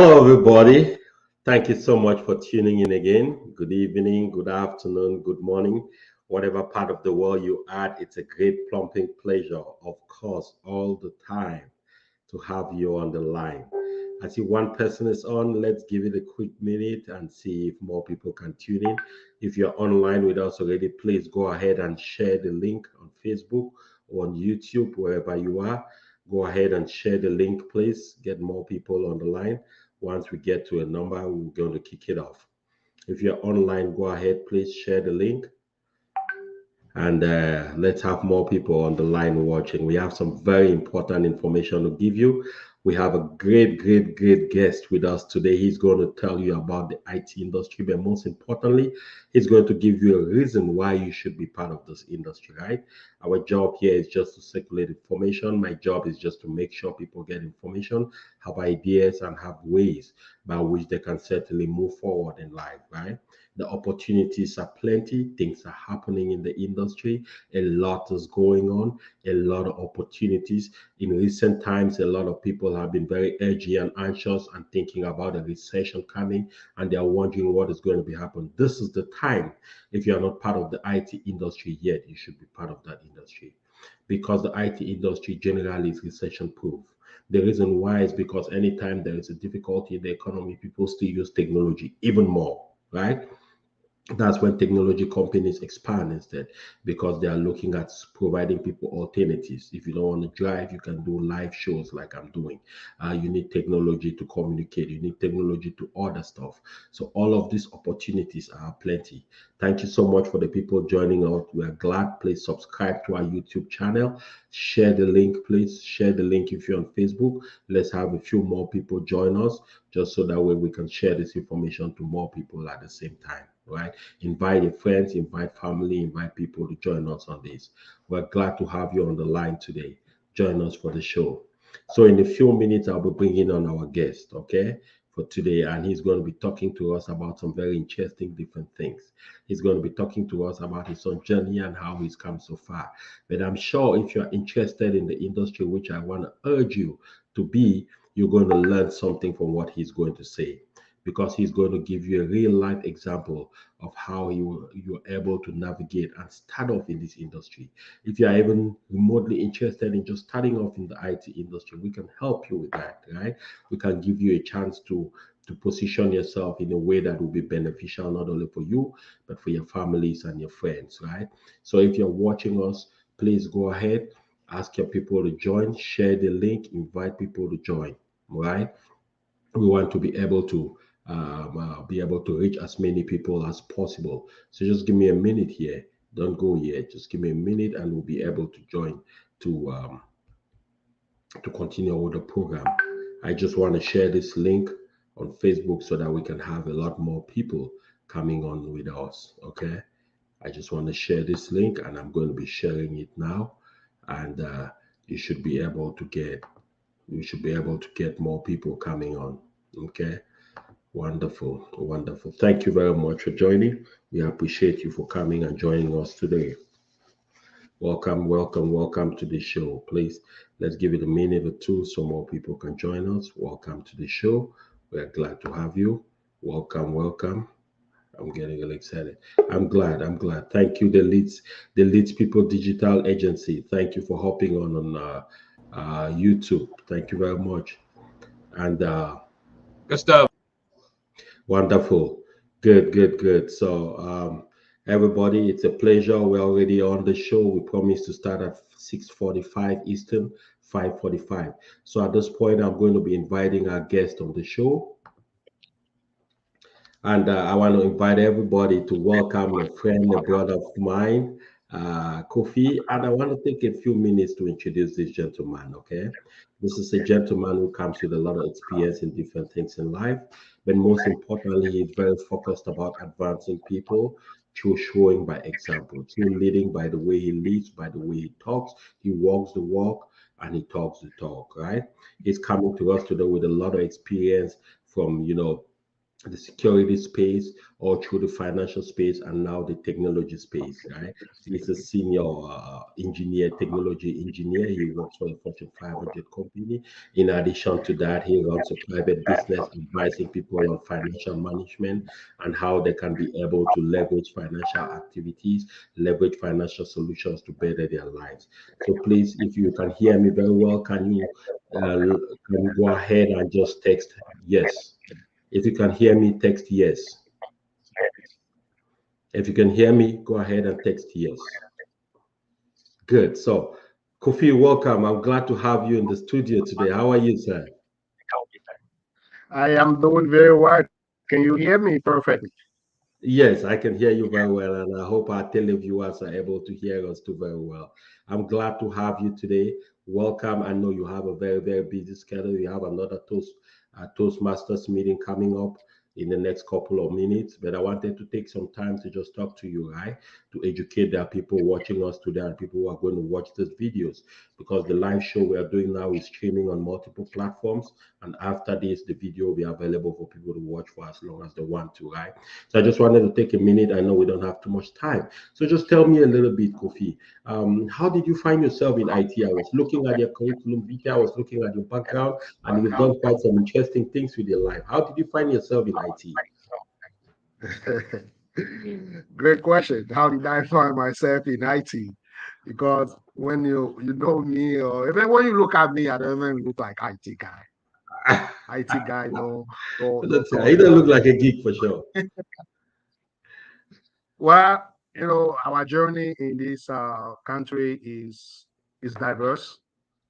Hello, everybody. Thank you so much for tuning in again. Good evening, good afternoon, good morning, whatever part of the world you are. It's a great plumping pleasure, of course, all the time to have you on the line. I see one person is on. Let's give it a quick minute and see if more people can tune in. If you're online with us already, please go ahead and share the link on Facebook or on YouTube, wherever you are. Go ahead and share the link, please. Get more people on the line. Once we get to a number, we're going to kick it off. If you're online, go ahead, please share the link and let's have more people on the line watching. We have some very important information to give you. We have a great guest with us today. He's going to tell you about the IT industry, but most importantly, he's going to give you a reason why you should be part of this industry, right? Our job here is just to circulate information. My job is just to make sure people get information, have ideas, and have ways by which they can certainly move forward in life, right? The opportunities are plenty, things are happening in the industry, a lot is going on, a lot of opportunities. In recent times, a lot of people have been very edgy and anxious and thinking about a recession coming, and they are wondering what is going to be happening. This is the time. If you are not part of the IT industry yet, you should be part of that industry, because the IT industry generally is recession proof. The reason why is because anytime there is a difficulty in the economy, people still use technology even more, right? That's when technology companies expand instead, because they are looking at providing people alternatives. If you don't want to drive, you can do live shows like I'm doing. You need technology to communicate, you need technology to order stuff. So all of these opportunities are plenty. Thank you so much for the people joining us. We are glad. Please subscribe to our YouTube channel. Share the link, please. Share the link if you're on Facebook. Let's have a few more people join us, just so that way we can share this information to more people at the same time, right? Invite your friends, invite family, invite people to join us on this. We're glad to have you on the line today. Join us for the show. So in a few minutes, I'll be bringing on our guest, okay, for today, and he's going to be talking to us about some very interesting different things. He's going to be talking to us about his own journey and how he's come so far. But I'm sure if you're interested in the industry, which I want to urge you to be, you're going to learn something from what he's going to say, because he's going to give you a real life example of how you're able to navigate and start off in this industry. If you are even remotely interested in just starting off in the IT industry, we can help you with that, right? We can give you a chance to position yourself in a way that will be beneficial not only for you, but for your families and your friends, right? So if you're watching us, please go ahead, ask your people to join, share the link, invite people to join, right? We want to be able to reach as many people as possible. So just give me a minute here. Don't go yet. Just give me a minute, and we'll be able to join to continue with the program. I just want to share this link on Facebook so that we can have a lot more people coming on with us. Okay. I just want to share this link, and I'm going to be sharing it now. And you should be able to get more people coming on. Okay. Wonderful, wonderful. Thank you very much for joining. We appreciate you for coming and joining us today. Welcome to the show. Please, let's give it a minute or two so more people can join us. Welcome to the show. We are glad to have you. Welcome. I'm getting really excited. I'm glad. Thank you, the Leads People Digital Agency. Thank you for hopping on YouTube. Thank you very much. And Gustav. wonderful. Good. So, everybody, it's a pleasure. We're already on the show. We promised to start at 6:45 Eastern, 5:45. So at this point, I'm going to be inviting our guest on the show. And I want to invite everybody to welcome a friend, a brother of mine, Kofi. And I want to take a few minutes to introduce this gentleman, okay? This is a gentleman who comes with a lot of experience in different things in life. But most importantly, he's very focused about advancing people through showing by example, through leading by the way he leads, by the way he talks. He walks the walk and he talks the talk, right? He's coming to us today with a lot of experience from, the security space or through the financial space and now the technology space, right? He's a senior engineer, technology engineer. He works for a Fortune 500 company. In addition to that, he runs a private business advising people on financial management and how they can be able to leverage financial activities, leverage financial solutions to better their lives. So please, if you can hear me very well, can you go ahead and just text yes? If you can hear me, text yes. If you can hear me, go ahead and text yes. Good. So, Kofi, welcome. I'm glad to have you in the studio today. How are you, sir? I am doing very well. Can you hear me perfectly? Yes, I can hear you very well, and I hope our televiewers are able to hear us too very well. I'm glad to have you today. Welcome. I know you have a very, very busy schedule. You have another Toastmasters meeting coming up in the next couple of minutes, but I wanted to take some time to just talk to you, right? To educate the people watching us today and people who are going to watch these videos because the live show we are doing now is streaming on multiple platforms. And after this, the video will be available for people to watch for as long as they want to, right? So I just wanted to take a minute. I know we don't have too much time. So just tell me a little bit, Kofi. How did you find yourself in IT? I was looking at your curriculum vitae, I was looking at your background, and you've done quite some interesting things with your life. How did you find yourself in IT? Great question. How did I find myself in IT? Because when you know me, or even when you look at me, I don't even look like IT guy. IT guy, no That's, touch you don't on look it. like a geek for sure. Well, our journey in this country is diverse.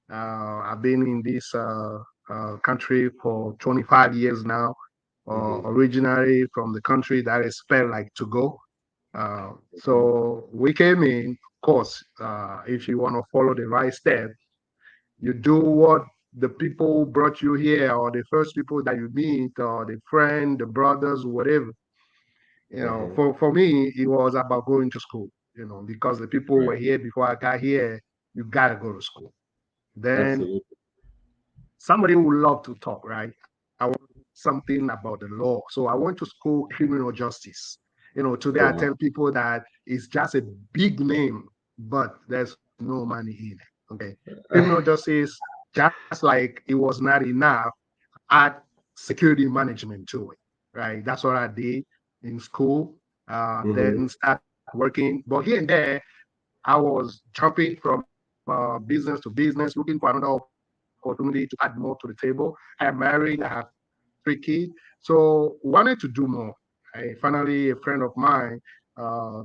I've been in this country for 25 years now. Hmm. Originally from the country that is spelled like to go. So we came in, of course, if you want to follow the right step, you do what the people who brought you here, or the first people that you meet, or the friend, the brothers, whatever. Hmm. For me, it was about going to school, because the people were Right. here before I got here. You got to go to school. Then Absolutely. somebody would love to talk, right? I want something about the law. So I went to school criminal justice. Today Oh, I wow. tell people that it's just a big name, but there's no money in it. Okay. Criminal justice, just like it was not enough, add security management to it. Right. That's what I did in school. Hmm. Then start working. But here and there, I was jumping from business to business, looking for another opportunity to add more to the table. I am married, I have 3 kids, so wanted to do more. Finally, a friend of mine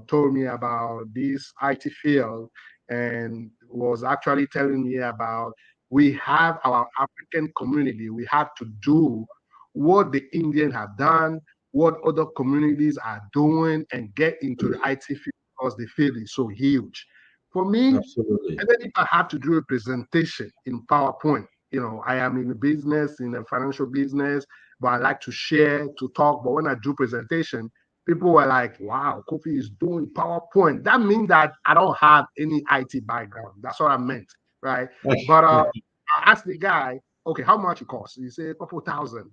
told me about this IT field and was actually telling me about we have our African community. We have to do what the Indians have done, what other communities are doing, and get into the IT field because the field is so huge. For me, Absolutely. even if I have to do a presentation in PowerPoint, I am in the business, in the financial business, but I like to share, to talk. But when I do presentation, people were like, wow, Kofi is doing PowerPoint. That means that I don't have any IT background. That's what I meant, right? But I asked the guy, okay, how much it costs? He said a couple thousand.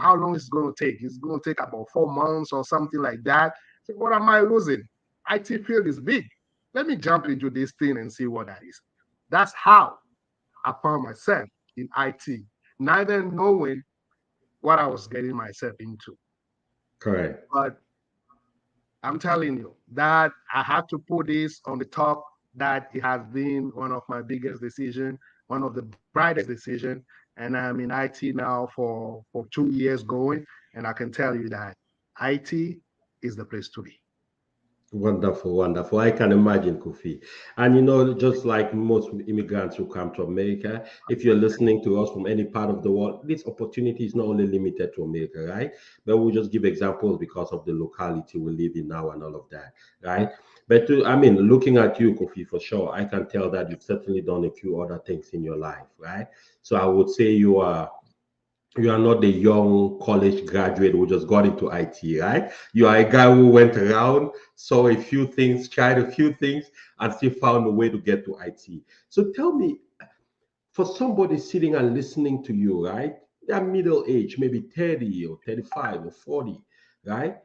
How long is it going to take? It's going to take about 4 months or something like that. So what am I losing? IT field is big. Let me jump into this thing and see what that is. That's how I found myself in IT, neither knowing what I was getting myself into. Correct. But I'm telling you that I have to put this on the top that it has been one of my biggest decisions, one of the brightest decisions. And I'm in IT now for 2 years going. And I can tell you that IT is the place to be. Wonderful, wonderful. I can imagine, Kofi. And just like most immigrants who come to America, if you're listening to us from any part of the world, this opportunity is not only limited to America, right? But we'll just give examples because of the locality we live in now and all of that, right? But I mean, looking at you, Kofi, for sure, I can tell that you've certainly done a few other things in your life, right? So I would say you are not the young college graduate who just got into IT, right? You are a guy who went around, saw a few things, tried a few things, and still found a way to get to IT. So tell me, for somebody sitting and listening to you, right? They're middle age, maybe 30 or 35 or 40, right?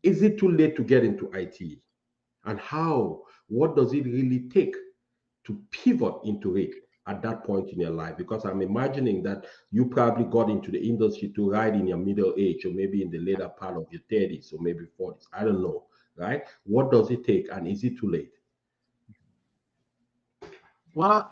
Is it too late to get into IT? And how? What does it really take to pivot into it at that point in your life? Because I'm imagining that you probably got into the industry to ride in your middle age or maybe in the later part of your 30s or maybe 40s. I don't know, right? What does it take and is it too late? Well,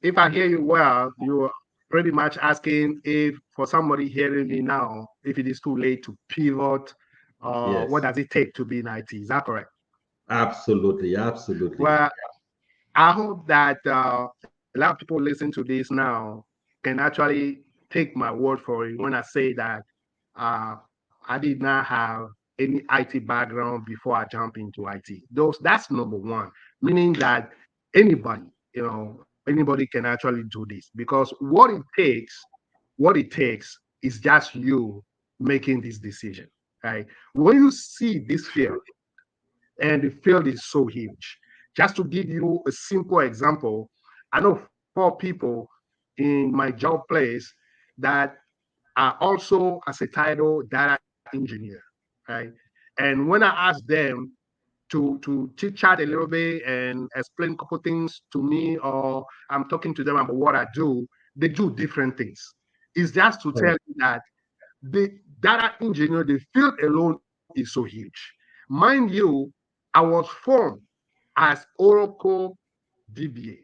if I hear you well, you're pretty much asking if for somebody hearing me now, if it is too late to pivot, what Yes, does it take to be in IT? Is that correct? absolutely, absolutely. Well, I hope that a lot of people listen to this now can actually take my word for it when I say that I did not have any IT background before I jump into IT. That's number one, meaning that anybody, anybody can actually do this because what it takes is just you making this decision, right? When you see this field, and the field is so huge. Just to give you a simple example, I know four people in my job place that are also as a title data engineer, right? And when I ask them to chit chat a little bit and explain a couple things to me, or I'm talking to them about what I do, they do different things. It's just to tell Correct. you that the data engineer, the field alone is so huge. Mind you, I was formed as Oracle DBA,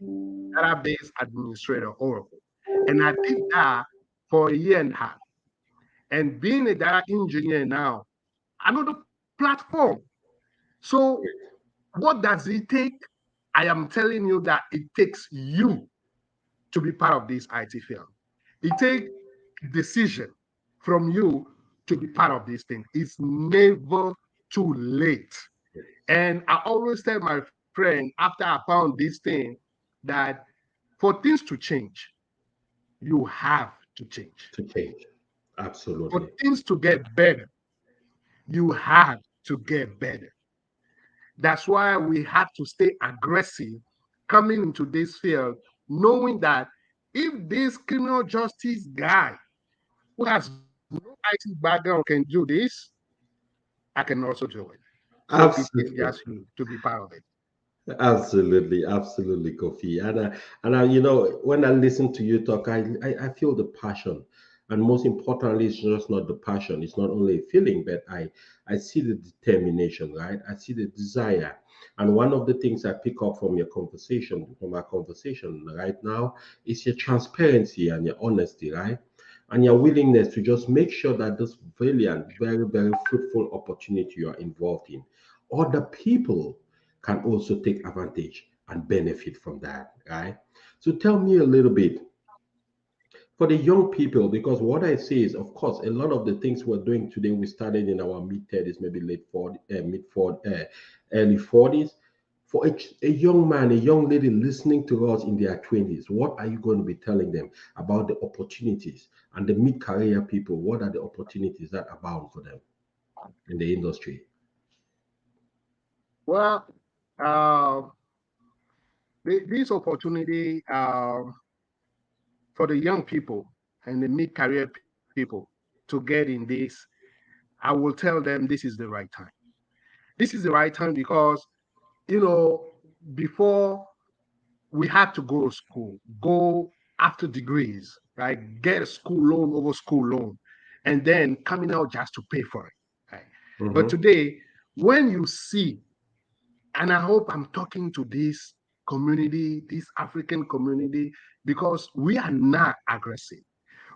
database administrator, Oracle. And I did that for a year and a half. And being a data engineer now, another platform. So what does it take? I am telling you that it takes you to be part of this IT field. It takes decision from you to be part of this thing. It's never too late. And I always tell my friend after I found this thing that for things to change, you have to change. To change. For Absolutely. things to get better, you have to get better. That's why we have to stay aggressive coming into this field, knowing that if this criminal justice guy who has no IT background can do this, I can also do it. So it takes Absolutely. just you to be part of it. Absolutely, absolutely, Kofi. And you know, when I listen to you talk, I feel the passion, and most importantly, it's just not the passion. It's not only a feeling, but I see the determination, right? I see the desire. And one of the things I pick up from your conversation, from our conversation right now, is your transparency and your honesty, right? And your willingness to just make sure that this brilliant, very, very fruitful opportunity you are involved in, other people can also take advantage and benefit from that, right? So tell me a little bit for the young people, because what I see is, of course, a lot of the things we're doing today, we started in our mid 30s, maybe late 40, mid 40, early 40s. For a young man, a young lady listening to us in their 20s, what are you going to be telling them about the opportunities and the mid career people? What are the opportunities that abound for them in the industry? Well, uh, this opportunity for the young people and the mid-career people to get in this, I will tell them this is the right time. This is the right time because, before we had to go to school, go after degrees, right? Get a school loan over school loan, and then coming out just to pay for it, right? But Mm-hmm. today, when you see, and I hope I'm talking to this community, this African community, because we are not aggressive.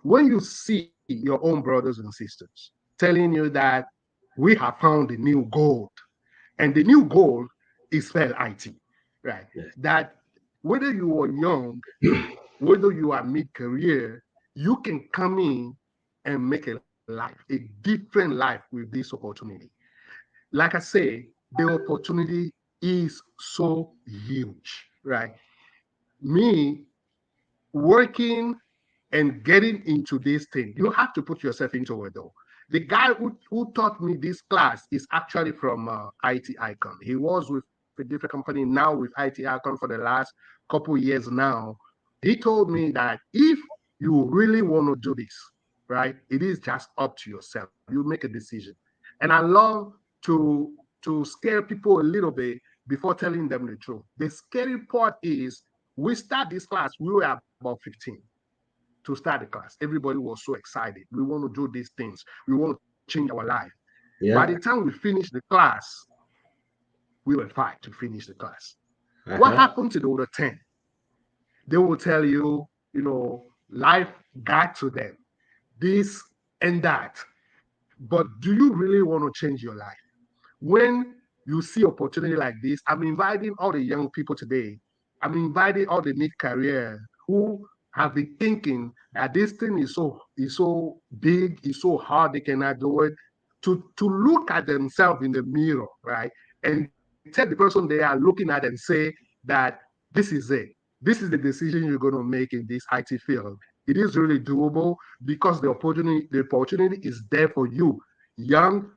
When you see your own brothers and sisters telling you that we have found the new gold, and the new gold is spell IT, right? Yes. That whether you are young, whether you are mid-career, you can come in and make a life, a different life with this opportunity. Like I say, the opportunity is so huge, right? Me working and getting into this thing, you have to put yourself into it though. The guy who taught me this class is actually from IT Icon. He was with a different company, now with IT Icon for the last couple years now. He told me that if you really want to do this, right? It is just up to yourself. You make a decision. And I love to scare people a little bit before telling them the truth. The scary part is we start this class, we were about 15 to start the class. Everybody was so excited. We want to do these things. We want to change our life. By the Yeah. time we finished the class, we were 5 to finish the class. What Uh-huh. happened to the other 10? They will tell you, life got to them, this and that. But do you really want to change your life? When you see opportunity like this, I'm inviting all the young people today. I'm inviting all the mid-career who have been thinking that this thing is so big, is so hard, they cannot do it, to look at themselves in the mirror, right? And tell the person they are looking at and say that this is it. This is the decision you're going to make in this IT field. It is really doable because the opportunity is there for you, young,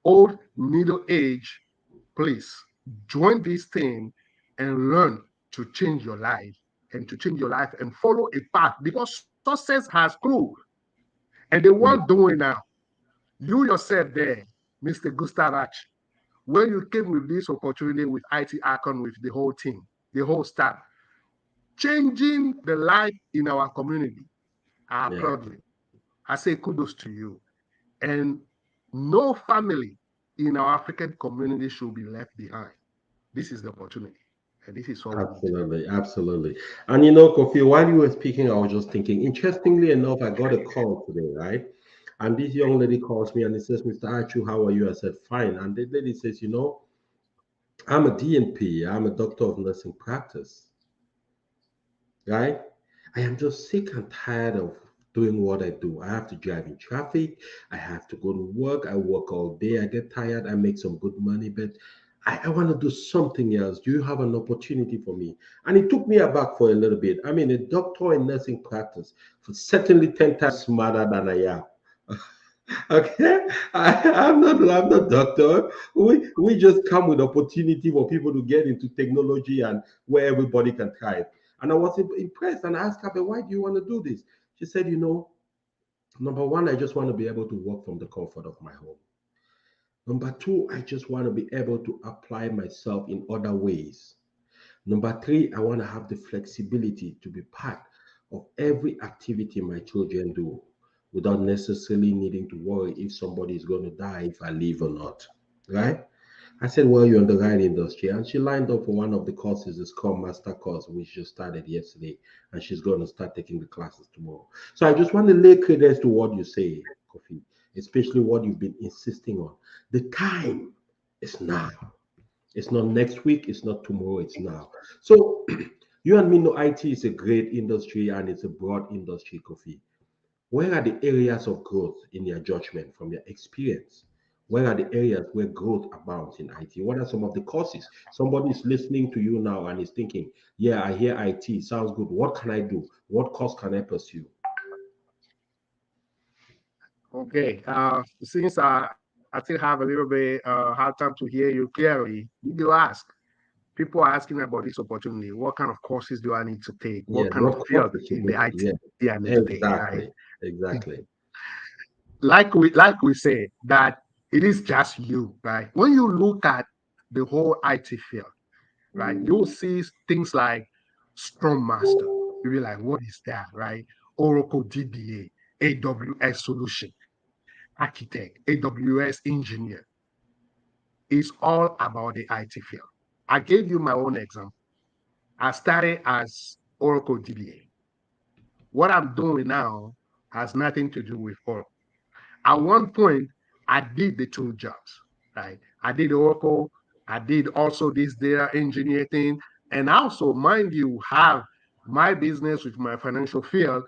old, middle age. Please join this team and learn to change your life and to change your life and follow a path because success has clue. And the one Yeah. doing now, you yourself there, Mr. Gustav Achu, when you came with this opportunity with IT Icon, with the whole team, the whole staff, changing the life in our community, I Yeah. applaud you. I say kudos to you. And no family in our African community should be left behind. This is the opportunity. And this is what we need to do. Absolutely, absolutely. And you know, Kofi, while you were speaking, I was just thinking, interestingly enough, I got a call today, right? And this young lady calls me and it says, Mr. Achu, how are you? I said, fine. And the lady says, I'm a DNP, I'm a doctor of nursing practice, right? I am just sick and tired of doing what I do. I have to drive in traffic, I have to go to work, I work all day, I get tired, I make some good money, but I want to do something else. Do you have an opportunity for me? And it took me aback for a little bit. I mean, a doctor in nursing practice, for certainly 10 times smarter than I am. Okay, I'm not doctor. We just come with opportunity for people to get into technology and where everybody can thrive. And I was impressed and I asked her, "But why do you want to do this?" She said, number one, I just want to be able to work from the comfort of my home. Number two, I just want to be able to apply myself in other ways. Number three, I want to have the flexibility to be part of every activity my children do without necessarily needing to worry if somebody is going to die if I leave or not. Right? I said, well, you're in the right industry. And she lined up for one of the courses, the Scrum Master course, which just started yesterday. And she's going to start taking the classes tomorrow. So I just want to lay credence to what you say, Kofi, especially what you've been insisting on. The time is now. It's not next week, it's not tomorrow, it's now. So you and me know IT is a great industry and it's a broad industry, Kofi. Where are the areas of growth in your judgment from your experience? Where are the areas where growth abounds in IT? What are some of the courses? Somebody is listening to you now and is thinking, yeah, I hear IT, sounds good. What can I do? What course can I pursue? Okay. Since I still have a little bit hard time to hear you clearly, you ask. People are asking about this opportunity. What kind of courses do I need to take? What Yeah, kind of what field courses in should the we? IT Yeah, I need to take, right? exactly, exactly. Like we said, that it is just you, right? When you look at the whole IT field, right, you'll see things like Scrum Master. You'll be like, what is that, right? Oracle DBA, AWS Solution, Architect, AWS Engineer. It's all about the IT field. I gave you my own example. I started as Oracle DBA. What I'm doing now has nothing to do with Oracle. At one point, I did the two jobs, right? I did Oracle, I did also this data engineer thing, and also, mind you, have my business with my financial field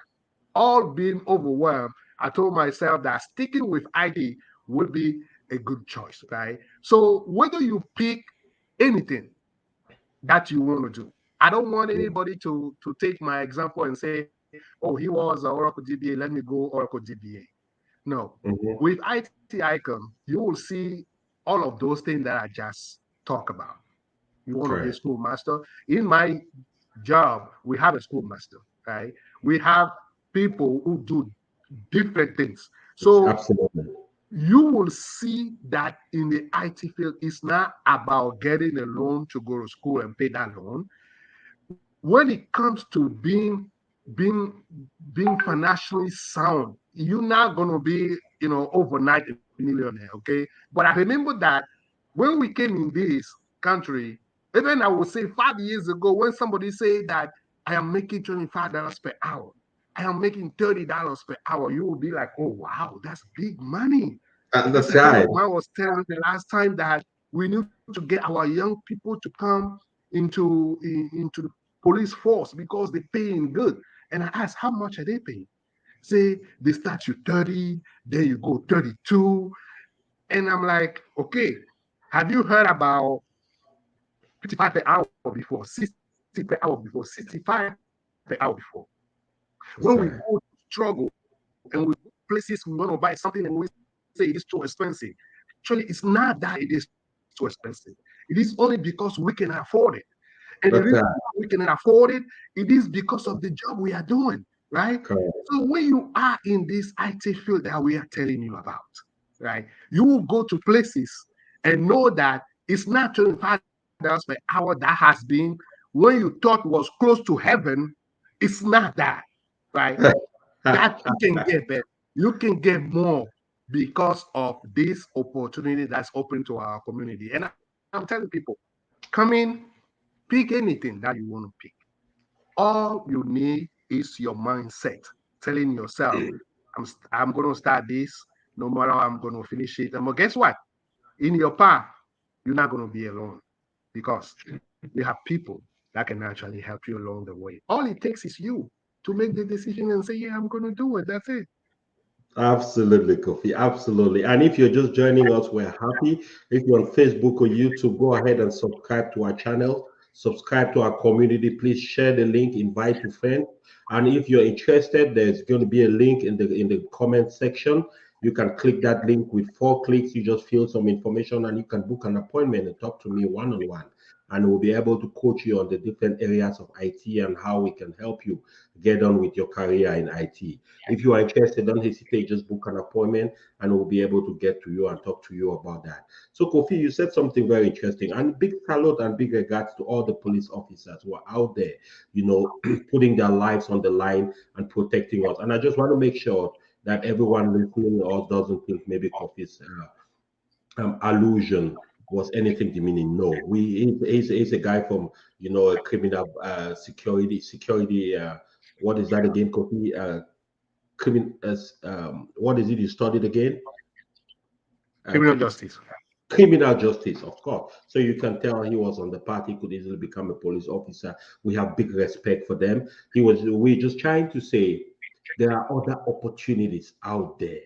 all being overwhelmed. I told myself that sticking with IT would be a good choice, right? So whether you pick anything that you want to do, I don't want Yeah. anybody to take my example and say, oh, he was an Oracle DBA, let me go Oracle DBA. No. Mhm. With IT Icon, you will see all of those things that I just talked about. You want to be a Correct. school master. In my job, we have a school master, right? We have people who do different things. So Absolutely. you will see that in the IT field, it's not about getting a loan to go to school and pay that loan. When it comes to being being financially sound, you're not gonna be, overnight a millionaire, okay? But I remember that when we came in this country, even I would say 5 years ago, when somebody say that I am making $25 per hour, I am making $30 per hour, you will be like, oh wow, that's big money. As That's a friend right. of mine was telling me the last time that we need to get our young people to come into the police force because they're paying good. And I asked, how much are they paying? Say they start you 30, then you go 32. And I'm like, okay, have you heard about 55 per hour before, 60 per hour before, 65 per hour before? When we That's go to right. struggle and we go places we want to buy something and we say it is too expensive. Actually, it's not that it is too expensive. It is only because we can afford it. And the reason why That's we right. can afford it, it is because of the job we are doing, right? Correct. So when you are in this IT field that we are telling you about, right, you will go to places and know that it's not $25 per hour that has been when you thought was close to heaven, it's not that, right? That you can get better. You can get more because of this opportunity that's open to our community. And I'm telling people, come in, pick anything that you want to pick. All you need is your mindset, telling yourself, I'm going to start this, no matter how I'm going to finish it. And guess what? In your path, you're not going to be alone because you have people that can actually help you along the way. All it takes is you to make the decision and say, yeah, I'm going to do it. That's it. Absolutely, Kofi. Absolutely. And if you're just joining us, we're happy. If you're on Facebook or YouTube, go ahead and subscribe to our channel, subscribe to our community. Please share the link, invite your friend. And if you're interested, there's going to be a link in the comment section. You can click that link with 4 clicks. You just fill some information and you can book an appointment and talk to me one-on-one. And we'll be able to coach you on the different areas of IT and how we can help you get on with your career in IT. If you are interested, don't hesitate, just book an appointment and we'll be able to get to you and talk to you about that. So, Kofi, you said something very interesting, and big salute and big regards to all the police officers who are out there, putting their lives on the line and protecting us. And I just want to make sure that everyone listening or doesn't think maybe Kofi's allusion was anything demeaning. No, he's a guy from a criminal security. What is that again, Kofi? What is it you studied again? Uh, Criminal justice. Criminal justice, of course. So you can tell he was on the path. He could easily become a police officer. We have big respect for them. We're just trying to say there are other opportunities out there.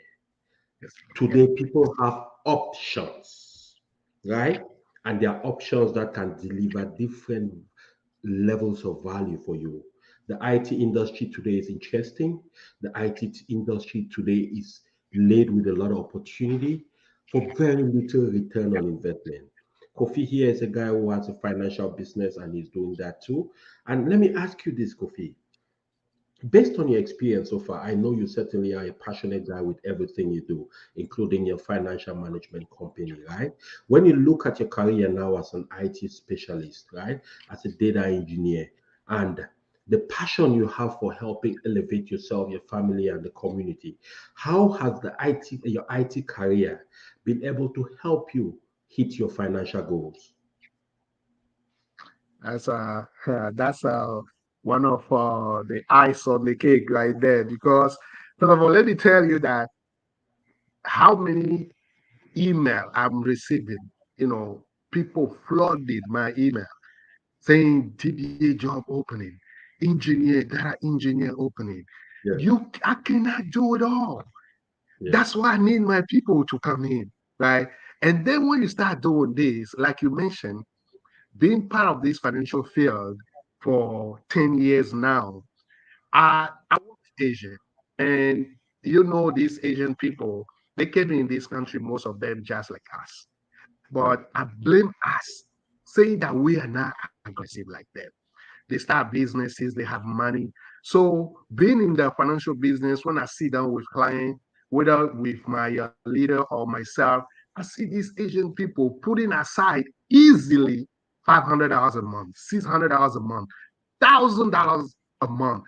Yes. Today, people have options, right? And there are options that can deliver different levels of value for you. The IT industry today is interesting. The IT industry today is laid with a lot of opportunity for very little return on investment. Kofi here is a guy who has a financial business and he's doing that too. And let me ask you this, Kofi. Based on your experience so far, I know you certainly are a passionate guy with everything you do, including your financial management company, right? When you look at your career now as an IT specialist, right, as a data engineer, and the passion you have for helping elevate yourself, your family, and the community, how has your IT career been able to help you hit your financial goals? That's one of the ice on the cake right there. Because first of all, let me tell you that how many email I'm receiving, people flooded my email saying DBA job opening, engineer, data engineer opening. Yes, I cannot do it all. yes, That's why I need my people to come in, right? And then when you start doing this, like you mentioned, being part of this financial field for 10 years now, I work with Asian, and these Asian people, they came in this country, most of them just like us. But I blame us, saying that we are not aggressive like them. they start businesses, they have money. So being in the financial business, when I sit down with clients, whether with my leader or myself, I see these Asian people putting aside easily $500 a month, $600 a month, $1,000 a month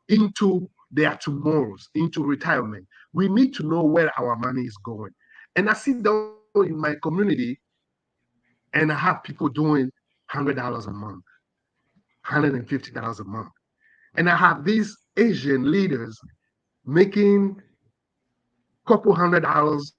into their tomorrows, into retirement. We need to know where our money is going. And I sit down in my community and I have people doing $100 a month, $150 a month. And I have these Asian leaders making a couple $100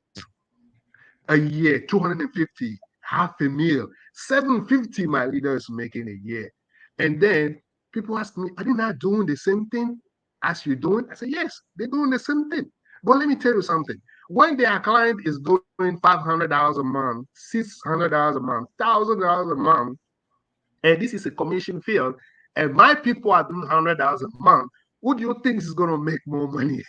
a year, 250, half a meal, 750 my leader is making a year. And then people ask me, are they not doing the same thing as you're doing? I say, yes, they're doing the same thing. But let me tell you something. When their client is doing $500 a month, $600 a month, $1,000 a month, and this is a commission field, and my people are doing $100 a month, who do you think is going to make more money?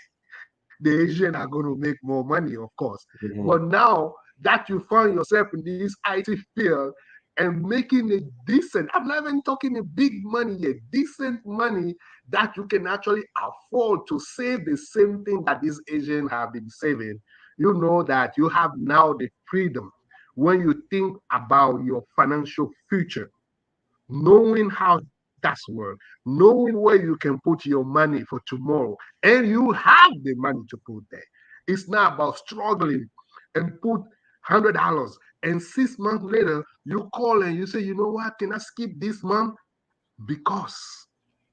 The Asian are going to make more money, of course. But now that you find yourself in this IT field and making a decent, I'm not even talking a big money, a decent money that you can actually afford to save the same thing that these Asians have been saving, you know that you have now the freedom when you think about your financial future, knowing how that's work, knowing where you can put your money for tomorrow, and you have the money to put there. It's not about struggling and put $100 and 6 months later you call and you say, you know what, can I skip this month because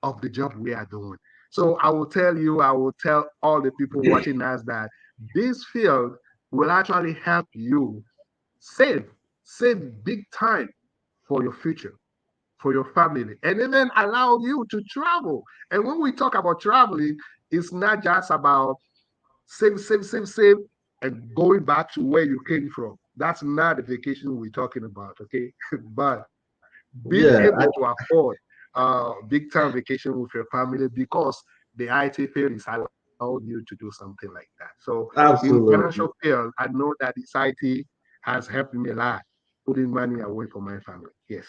of the job we are doing. So I will tell you, I will tell all the people watching us that this field will actually help you save, save big time for your future, for your family, and even allow you to travel. And when we talk about traveling, it's not just about save, save, save, save, and going back to where you came from. That's not the vacation we're talking about, okay? But being able Yeah, to afford big time vacation with your family because the IT field is allowing you to do something like that. So in financial absolutely. field, I know that this IT has helped me a lot, putting money away for my family. Yes.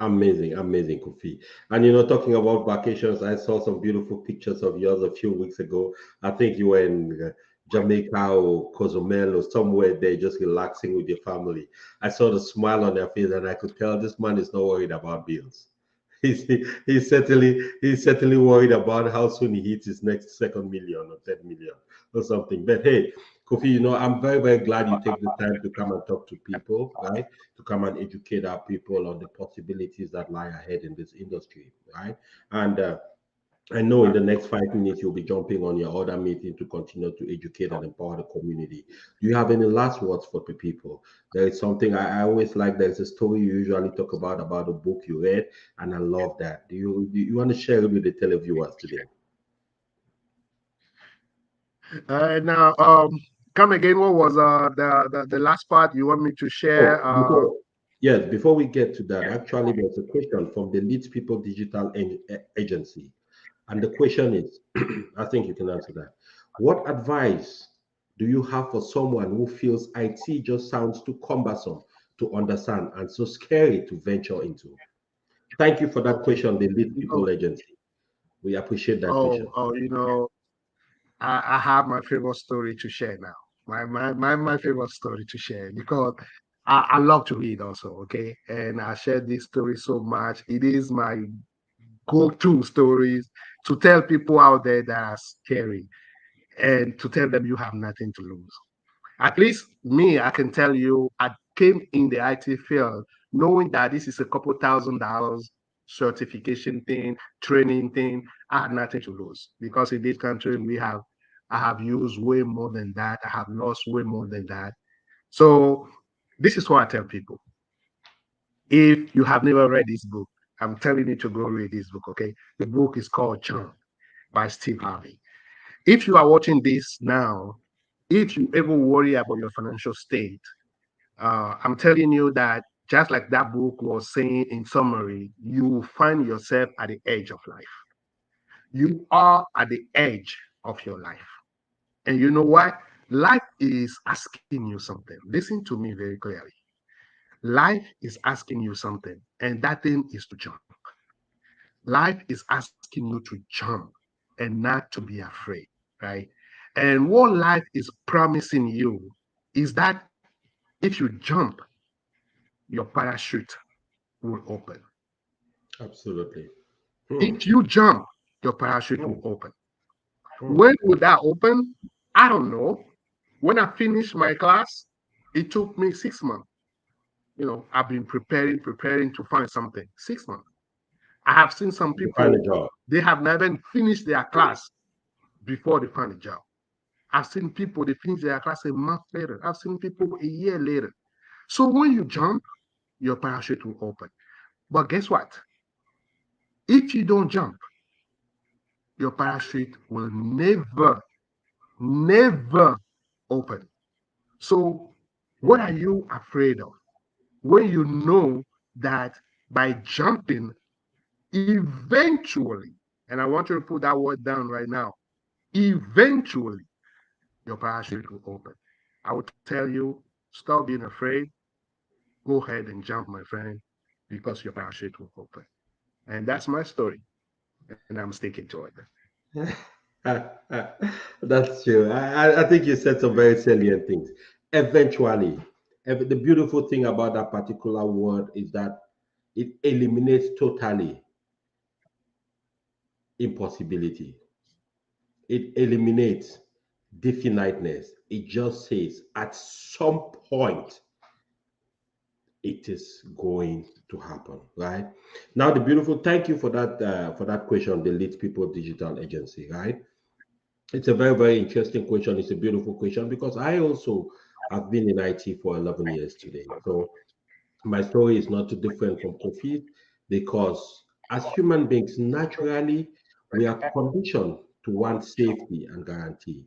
Amazing, amazing, Kofi. And talking about vacations, I saw some beautiful pictures of yours a few weeks ago. I think you were in Jamaica or Cozumel or somewhere there, just relaxing with your family. I saw the smile on their face, and I could tell this man is not worried about bills. He's certainly worried about how soon he hits his next second million or 10 million or something. But hey, Kofi, I'm very, very glad you take the time to come and talk to people, right? To come and educate our people on the possibilities that lie ahead in this industry, right? And I know in the next 5 minutes you'll be jumping on your other meeting to continue to educate and empower the community. Do you have any last words for the people? There is something I always like. There's a story you usually talk about a book you read, and I love that. Do you want to share it with the televiewers today? Now, come again. What was the last part you want me to share? Oh, before we get to that, actually, there's a question from the Leeds People Digital Agency. And the question is, I think you can answer that. What advice do you have for someone who feels IT just sounds too cumbersome to understand and so scary to venture into? Thank you for that Okay. question, the Lead You know, People Agency. We appreciate that oh, question. oh, I have my favorite story to share now. My favorite story to share because I love to read also. Okay, and I share this story so much. It is my go-to stories to tell people out there that are scary and to tell them you have nothing to lose. At least me, I can tell you, I came in the IT field knowing that this is a couple $1,000 certification thing, training thing. I had nothing to lose because in this country I have used way more than that. I have lost way more than that. So this is what I tell people. If you have never read this book, I'm telling you to go read this book, okay? The book is called Chunk by Steve Harvey. If you are watching this now, if you ever worry about your financial state, I'm telling you that just like that book was saying in summary, you will find yourself at the edge of life. You are at the edge of your life. And you know what? Life is asking you something. Listen to me very clearly. Life is asking you something, and that thing is to jump. Life is asking you to jump and not to be afraid, right? And what life is promising you is that if you jump, your parachute will open. Absolutely. If you jump, your parachute will Hmm. open. Hmm. When will that open? I don't know. When I finished my class, it took me 6 months. I've been preparing to find something. 6 months. I have seen some To find a people, job. they have never even finished their class before they find a job. I've seen people, they finish their class a month later. I've seen people a year later. So when you jump, your parachute will open. But guess what? If you don't jump, your parachute will never open. So what Hmm. are you afraid of? When you know that by jumping, eventually, and I want you to put that word down right now, eventually your parachute will open. I will tell you, stop being afraid, go ahead and jump, my friend, because your parachute will open. And that's my story, and I'm sticking to it. That's true. I think you said some very salient things. Eventually, the beautiful thing about that particular word is that it eliminates totally impossibility. It eliminates definiteness. It just says at some point it is going to happen, right? Now, the beautiful. Thank you for that question. The Lead People Digital Agency, right? It's a very, very interesting question. It's a beautiful question because I also have been in IT for 11 years today. So my story is not too different from Kofi because as human beings, naturally, we are conditioned to want safety and guarantee.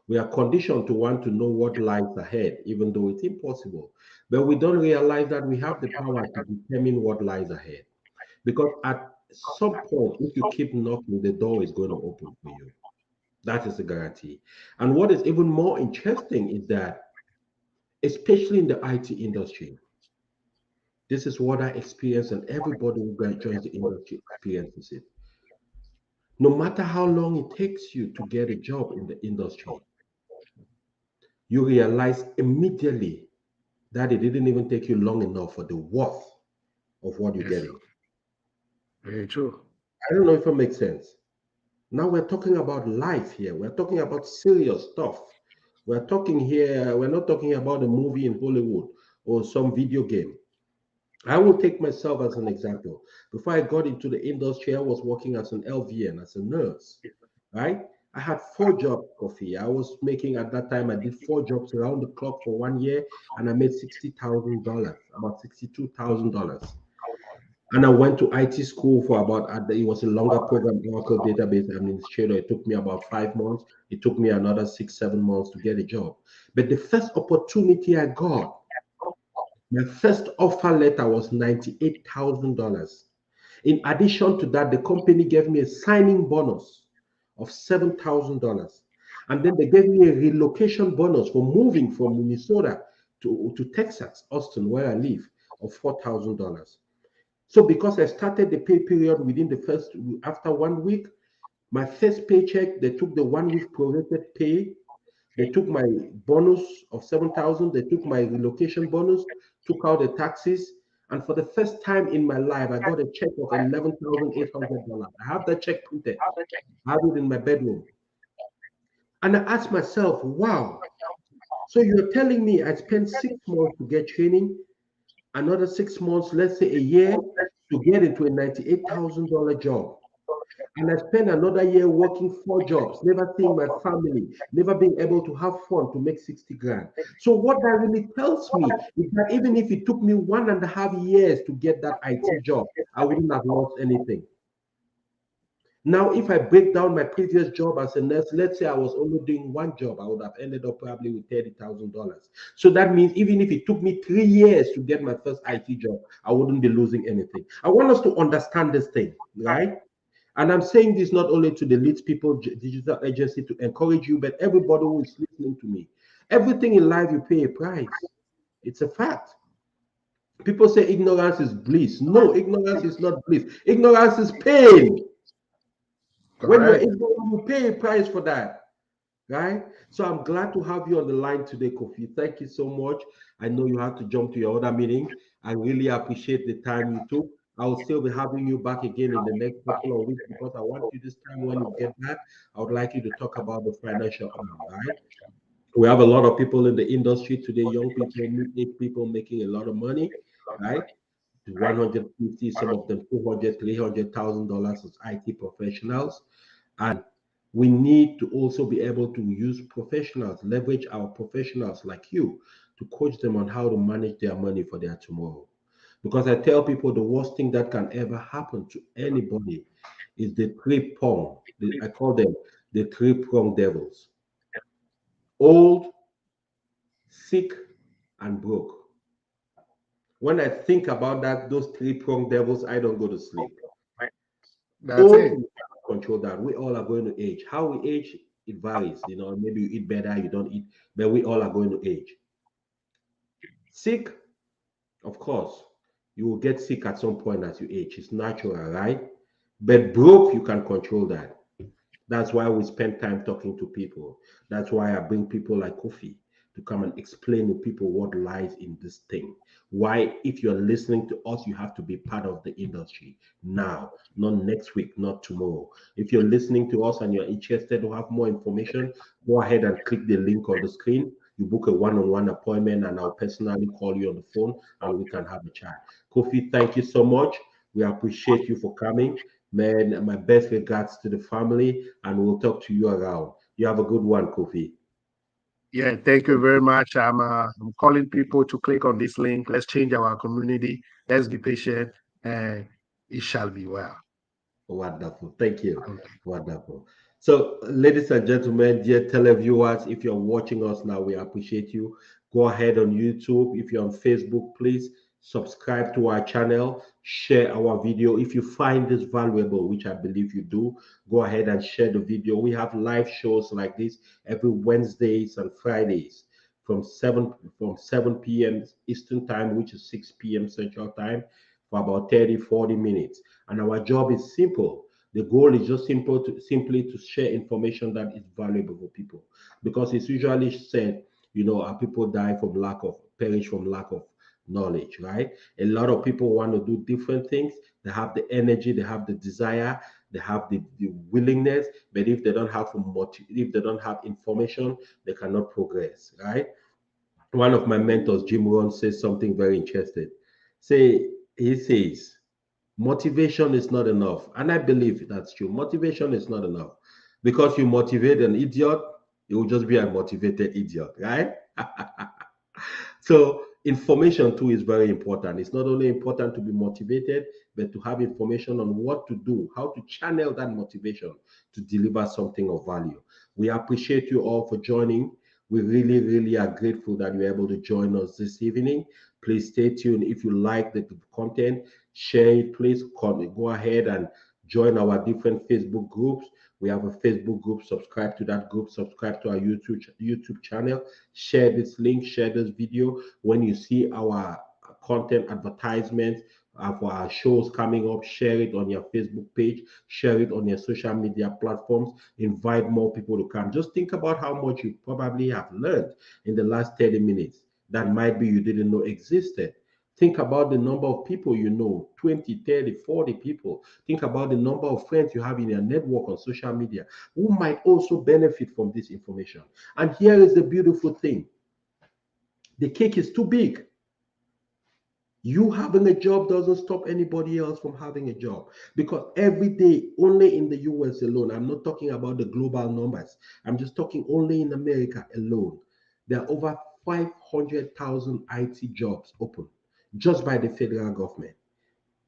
We are conditioned to want to know what lies ahead, even though it's impossible. But we don't realize that we have the power to determine what lies ahead. Because at some point, if you keep knocking, the door is going to open for you. That is a guarantee. And what is even more interesting is that, especially in the IT industry, this is what I experience, and everybody who joins the industry experiences it. No matter how long it takes you to get a job in the industry, you realize immediately that it didn't even take you long enough for the worth of what you're Yes, getting. very true. I don't know if it makes sense. Now we're talking about life here. We're talking about serious stuff. We're talking here, we're not talking about a movie in Hollywood or some video game. I will take myself as an example. Before I got into the industry, I was working as an LVN, as a nurse, right? I had four jobs, Kofi. I was making at that time, I did four jobs around the clock for 1 year, and I made $60,000, about $62,000. And I went to IT school for about, it was a longer program, Oracle Database Administrator. It took me about 5 months. It took me another 6, 7 months to get a job. But the first opportunity I got, my first offer letter was $98,000. In addition to that, the company gave me a signing bonus of $7,000. And then they gave me a relocation bonus for moving from Minnesota to Texas, Austin, where I live, of $4,000. So because I started the pay period within the first, after 1 week, my first paycheck, they took the 1 week prorated pay, they took my bonus of 7,000, they took my relocation bonus, took out the taxes, and for the first time in my life, I got a check of $11,800. I have that check printed. I have it in my bedroom. And I asked myself, wow, so you're telling me I spent 6 months to get training, another 6 months, let's say a year, to get into a $98,000 job. And I spent another year working four jobs, never seeing my family, never being able to have fun to make 60 grand. So, what that really tells me is that even if it took me 1.5 years to get that IT job, I wouldn't have lost anything. Now, if I break down my previous job as a nurse, let's say I was only doing one job, I would have ended up probably with $30,000. So that means even if it took me 3 years to get my first IT job, I wouldn't be losing anything. I want us to understand this thing, right? And I'm saying this not only to the Lead People Digital Agency to encourage you, but everybody who is listening to me. Everything in life, you pay a price. It's a fact. People say ignorance is bliss. No, ignorance is not bliss. Ignorance is pain. When you're Correct. ignorant, you pay a price for that. Right? So I'm glad to have you on the line today, Kofi. Thank you so much. I know you have to jump to your other meeting. I really appreciate the time you took. I will still be having you back again in the next couple of weeks because I want you this time when you get back, I would like you to talk about the financial arm, right? We have a lot of people in the industry today, young people, mid-age people making a lot of money, right? 150, some of them 200, $300,000 as IT professionals. And we need to also be able to use professionals, leverage our professionals like you to coach them on how to manage their money for their tomorrow. Because I tell people the worst thing that can ever happen to anybody is the three prong. I call them the three prong devils: old, sick, and broke. When I think about that, those three prong devils, I don't go to sleep. That's Old, it. we cannot control that. We all are going to age. How we age, it varies. Maybe you eat better, you don't eat, but we all are going to age. Sick, of course, you will get sick at some point as you age. It's natural, right? But broke, you can control that. That's why we spend time talking to people. That's why I bring people like Kofi to come and explain to people what lies in this thing. Why, if you're listening to us, you have to be part of the industry now, not next week, not tomorrow. If you're listening to us and you're interested to have more information, go ahead and click the link on the screen. You book a one-on-one appointment, and I'll personally call you on the phone and we can have a chat. Kofi, thank you so much. We appreciate you for coming. Man, my best regards to the family, and we'll talk to you around. You have a good one, Kofi. Yeah, thank you very much. I'm calling people to click on this link. Let's change our community. Let's be patient, and it shall be well. Wonderful. Thank you. Okay. Wonderful. So, ladies and gentlemen, dear televiewers, if you're watching us now, we appreciate you. Go ahead on YouTube. If you're on Facebook, please subscribe to our channel, share our video. If you find this valuable, which I believe you do, go ahead and share the video. We have live shows like this every Wednesdays and Fridays from 7 p.m. Eastern Time, which is 6 p.m. Central Time, for about 30-40 minutes. And our job is simple. The goal is just simply to share information that is valuable for people, because it's usually said, our people perish from lack of knowledge, right? A lot of people want to do different things. They have the energy, they have the desire, they have the willingness, but if they don't have information, they cannot progress, right? One of my mentors, Jim Rohn, says something very interesting. He says, motivation is not enough. And I believe that's true. Motivation is not enough. Because you motivate an idiot, you will just be a motivated idiot, right? So information too is very important. It's not only important to be motivated, but to have information on what to do, how to channel that motivation to deliver something of value. We appreciate you all for joining. We really, really are grateful that you're able to join us this evening. Please stay tuned. If you like the content, share it. Please go ahead and join our different Facebook groups. We have a Facebook group. Subscribe to that group. Subscribe to our YouTube channel. Share this link. Share this video. When you see our content advertisements for our shows coming up, share it on your Facebook page. Share it on your social media platforms. Invite more people to come. Just think about how much you probably have learned in the last 30 minutes that might be you didn't know existed. Think about the number of people you know, 20, 30, 40 people. Think about the number of friends you have in your network on social media who might also benefit from this information. And here is the beautiful thing: the cake is too big. You having a job doesn't stop anybody else from having a job, because every day, only in the US alone, I'm not talking about the global numbers, I'm just talking only in America alone, there are over 500,000 IT jobs open just by the federal government.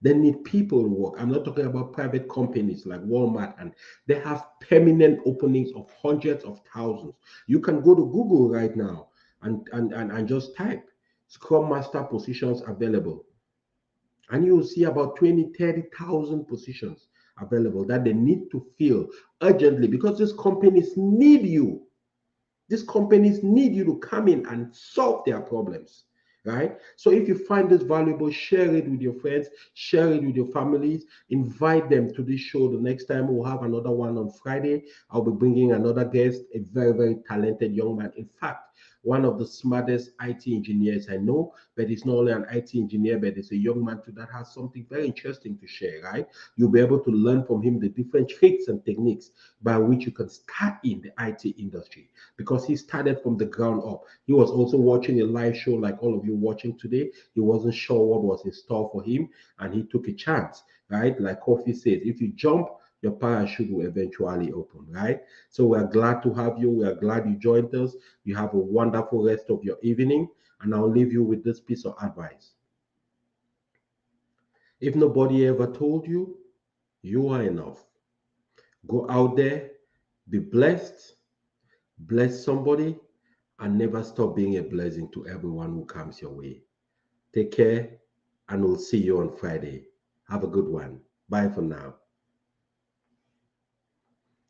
They need people to work. I'm not talking about private companies like Walmart, and they have permanent openings of hundreds of thousands. You can go to Google right now and just type Scrum Master positions available, and you will see about 20, 30,000 positions available that they need to fill urgently, because these companies need you. These companies need you to come in and solve their problems. right? So if you find this valuable, share it with your friends, share it with your families, invite them to this show. The next time we'll have another one on Friday. I'll be bringing another guest, a very, very talented young man. In fact, one of the smartest IT engineers I know, but he's not only an IT engineer, but he's a young man too that has something very interesting to share, right? You'll be able to learn from him the different tricks and techniques by which you can start in the IT industry, because he started from the ground up. He was also watching a live show like all of you watching today. He wasn't sure what was in store for him, and he took a chance, right? Like Kofi says, if you jump, your parachute will eventually open, right? So we're glad to have you. We are glad you joined us. You have a wonderful rest of your evening, and I'll leave you with this piece of advice. If nobody ever told you, you are enough. Go out there, be blessed, bless somebody, and never stop being a blessing to everyone who comes your way. Take care, and we'll see you on Friday. Have a good one. Bye for now.